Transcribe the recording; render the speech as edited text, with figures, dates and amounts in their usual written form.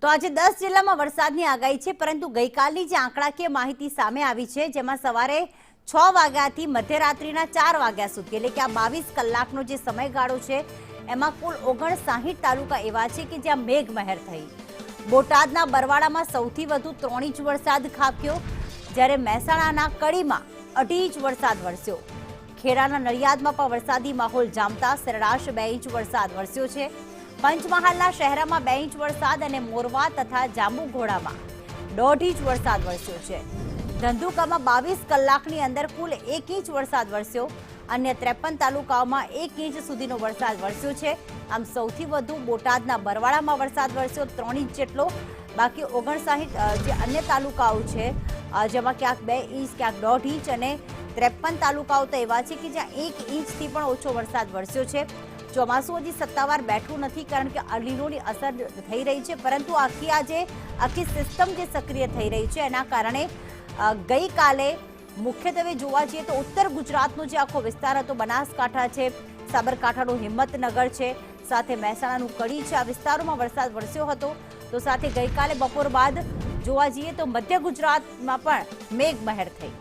તો આજે 10 જિલ્લામાં વરસાદની આગાહી છે, પરંતુ ગઈકાલની જે આંકડાકીય માહિતી સામે આવી છે, જેમાં સવારે 6 વાગ્યાથી મધ્યરાત્રિના 4 વાગ્યા સુધી, એટલે કે આ 22 કલાકનો જે સમયગાળો છે, એમાં કુલ 59 તાલુકા એવા છે કે જ્યાં મેઘમહેર થઈ. બોટાદના બરવાડામાં સૌથી વધુ 3 ઇંચ વરસાદ ખાબક્યો, જ્યારે મહેસાણાના કડીમાં 2.5 ઇંચ વરસાદ વરસ્યો. ખેડાના નડિયાદમાં પણ વરસાદી માહોલ જામતા સરેરાશ 2 ઇંચ વરસાદ વરસ્યો છે. પંચમહાલના શહેરામાં 2 ઇંચ વરસાદ અને મોરવા તથા જાંબુઘોડામાં 1.5 ઇંચ વરસાદ વરસ્યો છે. ધંધુકામાં 22 કલાકની અંદર કુલ 1 ઇંચ વરસાદ વરસ્યો. અન્ય 53 તાલુકાઓમાં 1 ઇંચ સુધીનો વરસાદ વરસ્યો છે. આમ સૌથી વધુ બોટાદના બરવાડામાં વરસાદ વરસ્યો 3 ઇંચ જેટલો. બાકી 59 જે અન્ય તાલુકાઓ છે, જેમાં ક્યાંક 2 ઇંચ, ક્યાંક 1.5 ઇંચ અને 53 તાલુકાઓ તો એવા છે કે જ્યાં 1 ઇંચથી પણ ઓછો વરસાદ વરસ્યો છે. ચોમાસું હજી સત્તાવાર બેઠું નથી, કારણ કે અલીનોની અસર થઈ રહી છે, પરંતુ આખી સિસ્ટમ જે સક્રિય થઈ રહી છે, એના કારણે ગઈકાલે મુખ્યત્વે જોવા જઈએ તો ઉત્તર ગુજરાતનો જે આખો વિસ્તાર હતો, બનાસકાંઠા છે, સાબરકાંઠાનું હિંમતનગર છે, સાથે મહેસાણાનું કડી છે, આ વિસ્તારોમાં વરસાદ વરસ્યો હતો. તો સાથે ગઈકાલે બપોર બાદ જોવા જઈએ તો મધ્ય ગુજરાતમાં પણ મેઘમહેર થઈ.